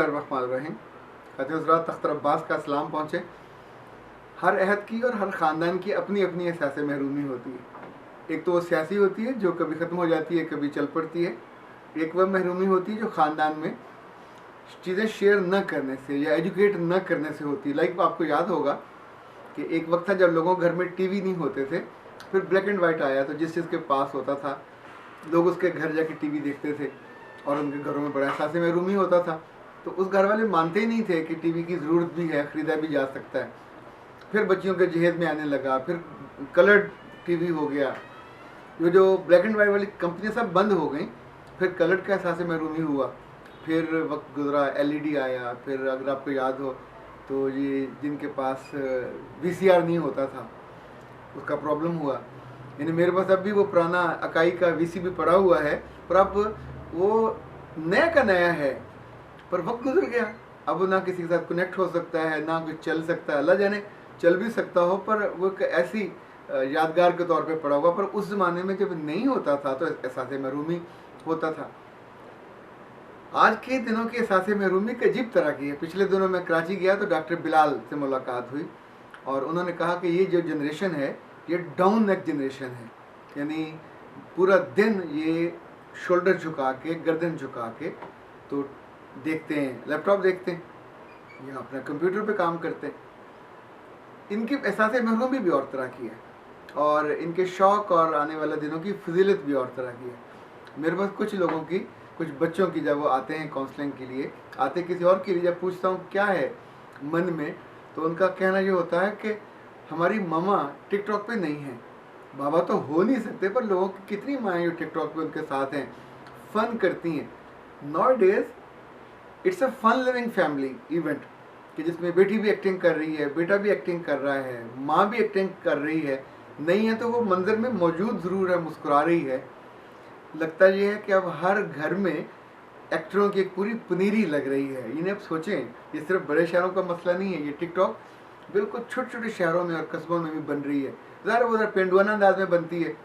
बिस्मिल्लाहिर्रहमानिर्रहीम। ख़ातिन हज़रात, तख्त अब्बास का सलाम पहुँचे। हर अहद की और हर ख़ानदान की अपनी अपनी एहसास महरूमी होती है। एक तो वो सियासी होती है जो कभी ख़त्म हो जाती है, कभी चल पड़ती है। एक वह महरूमी होती है जो ख़ानदान में चीज़ें शेयर न करने से या एजुकेट न करने से होती है। लाइक आपको याद होगा कि एक वक्त था जब लोगों के घर में टीवी नहीं होते थे, फिर ब्लैक एंड वाइट आया, तो जिस चीज़ के पास होता था लोग उसके घर जाके टीवी देखते थे और उनके घरों में बड़ा एहसास महरूमी होता था। तो उस घर वाले मानते ही नहीं थे कि टीवी की ज़रूरत भी है, ख़रीदा भी जा सकता है। फिर बच्चियों के जहेज़ में आने लगा, फिर कलर्ड टीवी हो गया, जो ब्लैक एंड वाइट वाली कंपनियाँ सब बंद हो गई, फिर कलर्ड का एहसास महरूमी हुआ। फिर वक्त गुजरा, एलईडी आया। फिर अगर आपको याद हो तो ये जिनके पास वीसीआर नहीं होता था उसका प्रॉब्लम हुआ। यानी मेरे पास अब भी वो पुराना अकाई का वीसी भी पड़ा हुआ है, पर अब वो नया का नया है, पर वक्त गुजर गया। अब वो ना किसी के साथ कनेक्ट हो सकता है, ना कुछ चल सकता है। अल्लाह जाने चल भी सकता हो, पर वो एक ऐसी यादगार के तौर पे पड़ा हुआ। पर उस ज़माने में जब नहीं होता था तो एहसास महरूमी होता था। आज के दिनों की एहसास महरूमी एक अजीब तरह की है। पिछले दिनों मैं कराची गया तो डॉक्टर बिलाल से मुलाकात हुई और उन्होंने कहा कि ये जो जनरेशन है ये डाउन नेक जनरेशन है। यानी पूरा दिन ये शोल्डर झुका के, गर्दन झुका के तो देखते हैं, लैपटॉप देखते हैं या अपना कंप्यूटर पे काम करते हैं। इनकी एहसास महरूमी भी और तरह की है और इनके शौक़ और आने वाले दिनों की फजीलत भी और तरह की है। मेरे पास कुछ लोगों की, कुछ बच्चों की, जब वो आते हैं काउंसलिंग के लिए, आते किसी और के लिए, जब पूछता हूँ क्या है मन में, तो उनका कहना ये होता है कि हमारी ममा टिकटॉक पे नहीं है। बाबा तो हो नहीं सकते, पर लोगों की कितनी माएँ जो टिकटॉक पे उनके साथ हैं, फ़न करती हैं। Nowadays it's a fun living family event कि जिसमें बेटी भी एक्टिंग कर रही है, बेटा भी एक्टिंग कर रहा है, माँ भी एक्टिंग कर रही है। नहीं है तो वो मंजर में मौजूद ज़रूर है, मुस्कुरा रही है। लगता ये है कि अब हर घर में एक्टरों की एक पूरी पनीरी लग रही है। इन्हें अब सोचें, ये सिर्फ बड़े शहरों का मसला नहीं है, ये टिकटॉक बिल्कुल छोटे छोटे शहरों में और कस्बों में भी बन रही है। ज़रा वो पेंडुआना अंदाज में बनती है,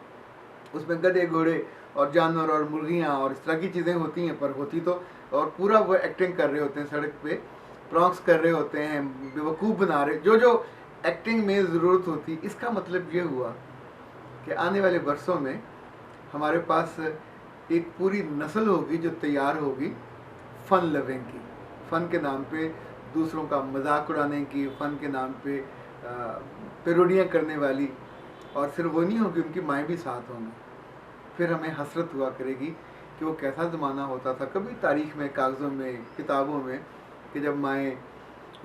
उसमें गधे घोड़े और जानवर और मुर्गियाँ और इस तरह की चीज़ें होती हैं, पर होती तो, और पूरा वो एक्टिंग कर रहे होते हैं, सड़क पे प्रॉन्क्स कर रहे होते हैं, बेवकूफ़ बना रहे, जो एक्टिंग में ज़रूरत होती। इसका मतलब ये हुआ कि आने वाले वर्षों में हमारे पास एक पूरी नस्ल होगी जो तैयार होगी फ़न लविंग की, फ़न के नाम पे दूसरों का मजाक उड़ाने की, फ़न के नाम पे पेरोडियाँ करने वाली। और सिर्फ वो नहीं होगी, उनकी माएँ भी साथ होंगी। फिर हमें हसरत हुआ करेगी कि वो कैसा ज़माना होता था कभी तारीख़ में, कागज़ों में, किताबों में, कि जब माएँ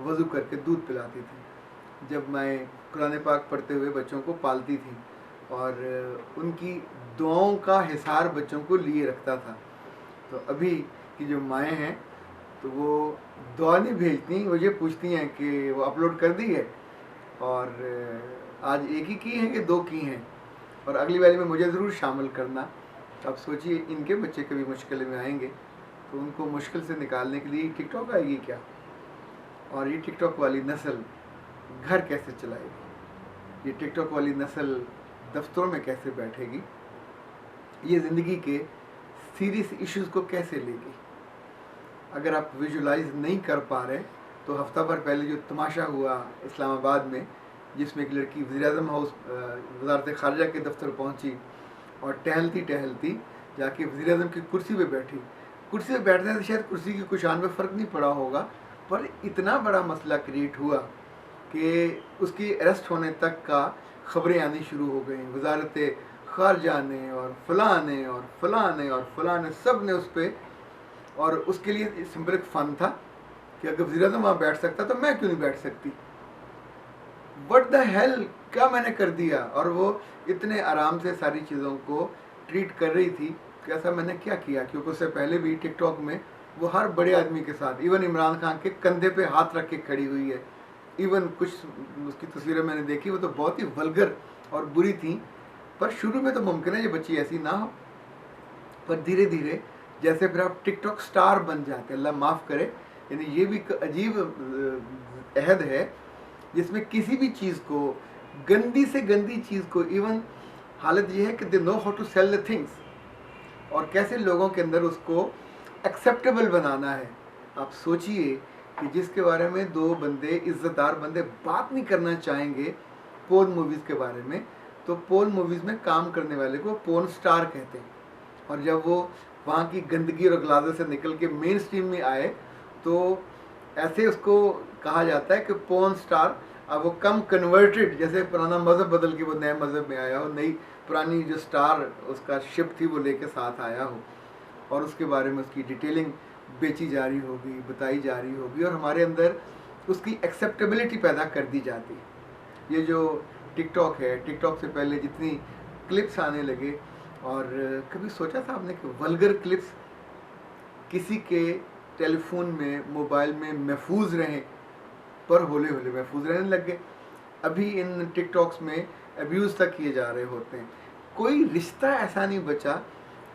वज़ू करके दूध पिलाती थी, जब माएँ कुरान पाक पढ़ते हुए बच्चों को पालती थी और उनकी दुआओं का हिसार बच्चों को लिए रखता था। तो अभी की जो माएँ हैं तो वो दुआ नहीं भेजती, वो ये पूछती हैं कि वो अपलोड कर दी है और आज एक ही की हैं कि 2 की हैं और अगली वाली में मुझे ज़रूर शामिल करना। तो अब सोचिए इनके बच्चे कभी मुश्किल में आएंगे तो उनको मुश्किल से निकालने के लिए टिकटॉक आएगी क्या, और ये टिकटॉक वाली नस्ल घर कैसे चलाएगी, ये टिकटॉक वाली नस्ल दफ्तरों में कैसे बैठेगी, ये ज़िंदगी के सीरियस इश्यूज़ को कैसे लेगी। अगर आप विजुलाइज नहीं कर पा रहे तो हफ्ता भर पहले जो तमाशा हुआ इस्लामाबाद में, जिसमें एक लड़की वज़ीर-ए-आज़म हाउस वज़ारत ख़ारिजा के दफ्तर पहुंची और टहलती टहलती जाके वज़ीर-ए-आज़म की कुर्सी पे बैठी। कुर्सी पे बैठने से शायद कुर्सी की कुशान में फ़र्क नहीं पड़ा होगा, पर इतना बड़ा मसला क्रिएट हुआ कि उसकी अरेस्ट होने तक का ख़बरें आनी शुरू हो गई। वज़ारत ख़ारिजा ने और फ़लाँ ने और फ़लाँ ने और फ़लाँ ने, सब ने उस पर, और उसके लिए सिंपल एक फ़न था कि अगर वज़ीर-ए-आज़म वहाँ बैठ सकता तो मैं क्यों नहीं बैठ सकती। व्हाट द हेल, क्या मैंने कर दिया। और वो इतने आराम से सारी चीज़ों को ट्रीट कर रही थी कि ऐसा मैंने क्या किया, क्योंकि उससे पहले भी टिकटॉक में वो हर बड़े आदमी के साथ, इवन इमरान खान के कंधे पे हाथ रख के खड़ी हुई है। इवन कुछ उसकी तस्वीरें मैंने देखी, वो तो बहुत ही वल्गर और बुरी थी। पर शुरू में तो मुमकिन है ये बच्ची ऐसी ना हो, पर धीरे धीरे जैसे फिर आप टिकटॉक स्टार बन जाते हैं, अल्लाह माफ़ करे। यानी ये भी एक अजीब अहद है जिसमें किसी भी चीज़ को, गंदी से गंदी चीज़ को, इवन हालत ये है कि they know how to sell the things और कैसे लोगों के अंदर उसको एक्सेप्टेबल बनाना है। आप सोचिए कि जिसके बारे में दो बंदे, इज्जतदार बंदे, बात नहीं करना चाहेंगे पोर्न मूवीज़ के बारे में, तो पोर्न मूवीज़ में काम करने वाले को पोर्न स्टार कहते हैं। और जब वो वहाँ की गंदगी और गलाजे से निकल के मेन स्ट्रीम में आए तो ऐसे उसको कहा जाता है कि पोर्न स्टार। अब वो कम कन्वर्टेड, जैसे पुराना मज़हब बदल के वो नए मज़हब में आया हो, नई पुरानी जो स्टार उसका शिप थी वो लेके साथ आया हो, और उसके बारे में उसकी डिटेलिंग बेची जा रही होगी, बताई जा रही होगी, और हमारे अंदर उसकी एक्सेप्टेबिलिटी पैदा कर दी जाती है। ये जो टिकटॉक है, टिकटॉक से पहले जितनी क्लिप्स आने लगे, और कभी सोचा था आपने कि वल्गर क्लिप्स किसी के टेलीफोन में, मोबाइल में महफूज रहें, पर होले होले महफूज रहने लग गए। अभी इन टिकटॉक्स में अब्यूज़ तक किए जा रहे होते हैं। कोई रिश्ता ऐसा नहीं बचा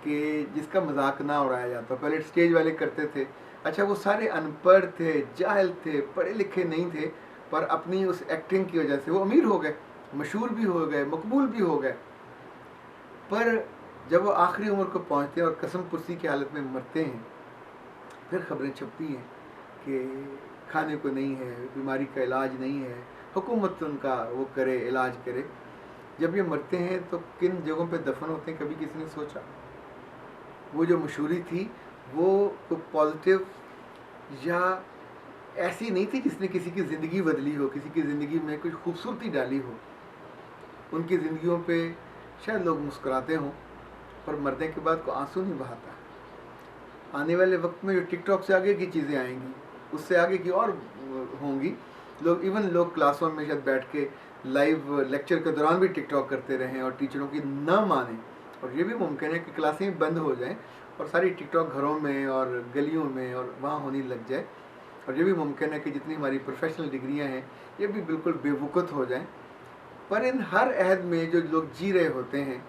कि जिसका मजाक ना उड़ाया जाता। पहले स्टेज वाले करते थे, अच्छा वो सारे अनपढ़ थे, जाहिल थे, पढ़े लिखे नहीं थे, पर अपनी उस एक्टिंग की वजह से वो अमीर हो गए, मशहूर भी हो गए, मकबूल भी हो गए। पर जब वो आखिरी उम्र को पहुँचते हैं और कसम पुर्सी की हालत में मरते हैं, फिर खबरें छपती हैं कि खाने को नहीं है, बीमारी का इलाज नहीं है, हुकूमत उनका वो करे, इलाज करे। जब ये मरते हैं तो किन जगहों पे दफन होते हैं, कभी किसी ने सोचा? वो जो मशहूरी थी वो पॉजिटिव या ऐसी नहीं थी जिसने किसी की ज़िंदगी बदली हो, किसी की ज़िंदगी में कुछ खूबसूरती डाली हो। उनकी ज़िंदगियों पे शायद लोग मुस्कुराते हों, पर मरने के बाद को आंसू नहीं बहाता। आने वाले वक्त में जो टिकटॉक से आगे की चीज़ें आएंगी, उससे आगे की और होंगी। लोग क्लासों में शायद बैठ के लाइव लेक्चर के दौरान भी टिकटॉक करते रहें और टीचरों की न माने। और ये भी मुमकिन है कि क्लासें बंद हो जाएं और सारी टिकटॉक घरों में और गलियों में और वहाँ होने लग जाए। और ये भी मुमकिन है कि जितनी हमारी प्रोफेशनल डिग्रियाँ हैं ये भी बिल्कुल बेवकूफ़ हो जाएं। पर इन हर अहद में जो लोग जी रहे होते हैं,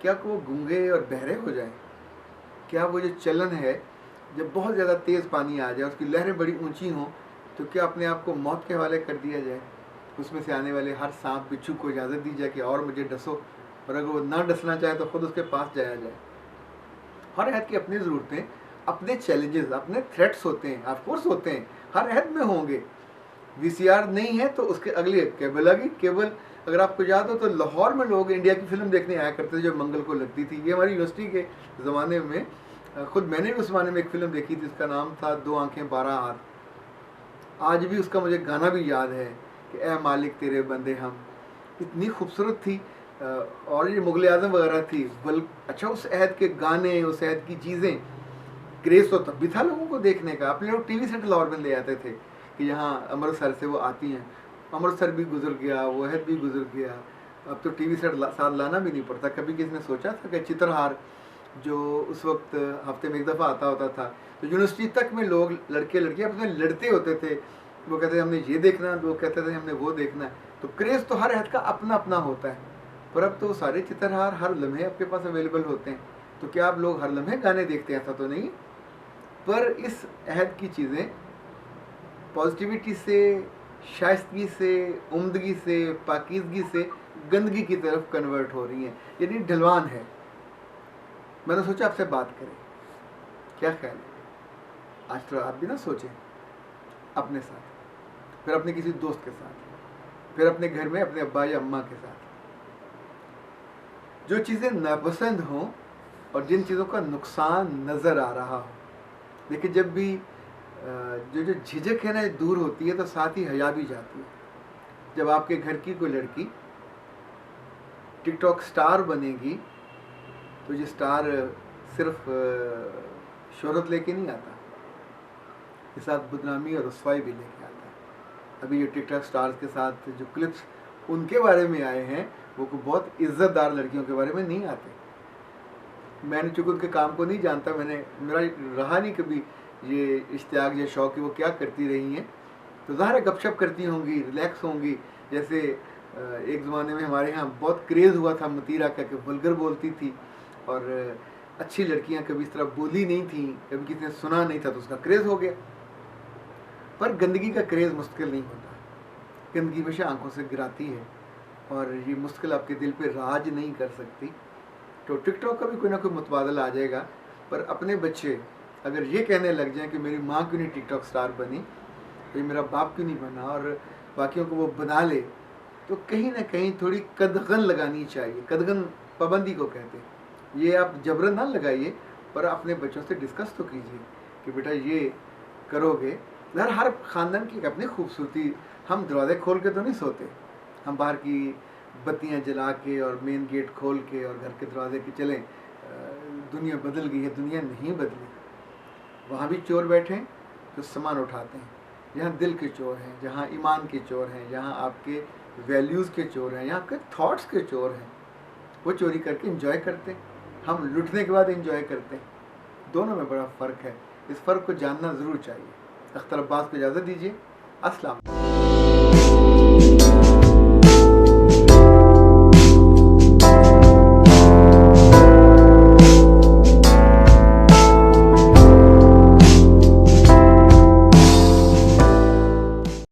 क्या वो गूंगे और बहरे हो जाएं? क्या वो जो चलन है, जब बहुत ज़्यादा तेज़ पानी आ जाए, उसकी लहरें बड़ी ऊंची हों, तो क्या अपने आप को मौत के हवाले कर दिया जाए? उसमें से आने वाले हर सांप बिच्छू को इजाज़त दी जाए कि और मुझे डसो, और अगर वो ना डसना चाहे तो खुद उसके पास जाया जाए। हर अहद की अपनी ज़रूरतें, अपने चैलेंजेस, अपने थ्रेट्स होते हैं, ऑफकोर्स होते हैं, हर अहद में होंगे। वीसीआर नहीं है तो उसके अगले केबल आ गई। केबल, अगर आपको याद हो तो लाहौर में लोग इंडिया की फिल्म देखने आया करते थे जो मंगल को लगती थी। ये हमारी यूनिवर्सिटी के ज़माने में, खुद मैंने भी उस ज़माने में एक फ़िल्म देखी थी, इसका नाम था दो आंखें 12 हाथ। आज भी उसका मुझे गाना भी याद है कि ए मालिक तेरे बंदे हम। इतनी खूबसूरत थी। और ये मुग़ल आज़म वगैरह थी। अच्छा, उस अहद के गाने, उस अहद की चीज़ें, क्रेज़ तो तब भी था लोगों को देखने का। अपने लोग टीवी सेट लाहौर में ले आते थे कि यहाँ अमृतसर से वो आती हैं। अमृतसर भी गुजर गया, वो अहद भी गुजर गया। अब तो टीवी सेट साथ लाना भी नहीं पड़ता। कभी किसी ने सोचा था कि चित्रहार जो उस वक्त हफ्ते में एक दफ़ा आता होता था, तो यूनिवर्सिटी तक में लोग, लड़के लड़कियाँ अपने लड़ते होते थे। वो कहते थे हमने ये देखना, वो कहते थे हमने वो देखना है। तो क्रेज़ तो हर अहद का अपना अपना होता है। पर अब तो सारे चित्रहार हर लम्हे आपके पास अवेलेबल होते हैं। तो क्या आप लोग हर लम्हे गाने देखते हैं? ऐसा तो नहीं। पर इस अहद की चीज़ें पॉजिटिविटी से, शाइस्तगी से, उम्दगी से, पाकीज़गी से गंदगी की तरफ कन्वर्ट हो रही हैं, यानी ढलवान है। मैंने सोचा आपसे बात करें, क्या ख्याल है? आज थोड़ा आप भी ना सोचें अपने साथ, फिर अपने किसी दोस्त के साथ, फिर अपने घर में अपने अब्बा या अम्मा के साथ। जो चीज़ें नापसंद हों और जिन चीज़ों का नुकसान नज़र आ रहा हो, देखिए जब भी जो झिझक है ना दूर होती है तो साथ ही हया भी जाती है। जब आपके घर की कोई लड़की टिकटॉक स्टार बनेगी तो ये स्टार सिर्फ शोहरत लेके नहीं आता, के साथ बदनामी और रुसवाई भी लेके आता है। अभी जो टिकटॉक स्टार्स के साथ जो क्लिप्स उनके बारे में आए हैं वो बहुत इज्जतदार लड़कियों के बारे में नहीं आते। मैंने चूँकि उनके काम को नहीं जानता, मेरा रहा नहीं कभी ये इश्तियाक या शौक़ कि वो क्या करती रही हैं। तो ज़ाहिर है गपशप करती होंगी, रिलैक्स होंगी। जैसे एक ज़माने में हमारे यहाँ बहुत क्रेज़ हुआ था मतीरा का कि वल्गर बोलती थी, और अच्छी लड़कियाँ कभी इस तरह बोली नहीं थी, कभी किसी ने सुना नहीं था, तो उसका क्रेज़ हो गया। पर गंदगी का क्रेज़ मुश्किल नहीं होता, गंदगी हमेशा आंखों से गिराती है, और ये मुश्किल आपके दिल पे राज नहीं कर सकती। तो टिकटॉक का भी कोई ना कोई मुतबादला आ जाएगा। पर अपने बच्चे अगर ये कहने लग जाएं कि मेरी माँ क्यों नहीं टिकटॉक स्टार बनी, कोई मेरा बाप क्यों नहीं बना, और बाकियों को वो बना ले, तो कहीं ना कहीं थोड़ी कदगन लगानी चाहिए। कदगन पाबंदी को कहते हैं। ये आप जबरन ना लगाइए, पर अपने बच्चों से डिस्कस तो कीजिए कि बेटा ये करोगे। हर ख़ानदान की एक अपनी खूबसूरती। हम दरवाजे खोल के तो नहीं सोते, हम बाहर की बत्तियां जला के और मेन गेट खोल के और घर के दरवाजे के चलें दुनिया बदल गई है। दुनिया नहीं बदली। वहाँ भी चोर बैठे हैं जो सामान उठाते हैं। यहाँ दिल के चोर हैं, जहाँ ईमान के चोर हैं, जहाँ आपके वैल्यूज़ के चोर हैं, यहाँ आपके थॉट्स के चोर हैं। वो चोरी करके एंजॉय करते हैं, हम लुटने के बाद एंजॉय करते हैं। दोनों में बड़ा फ़र्क है। इस फ़र्क को जानना ज़रूर चाहिए। अख्तर अब्बास को इजाज़त दीजिए। अस्सलाम।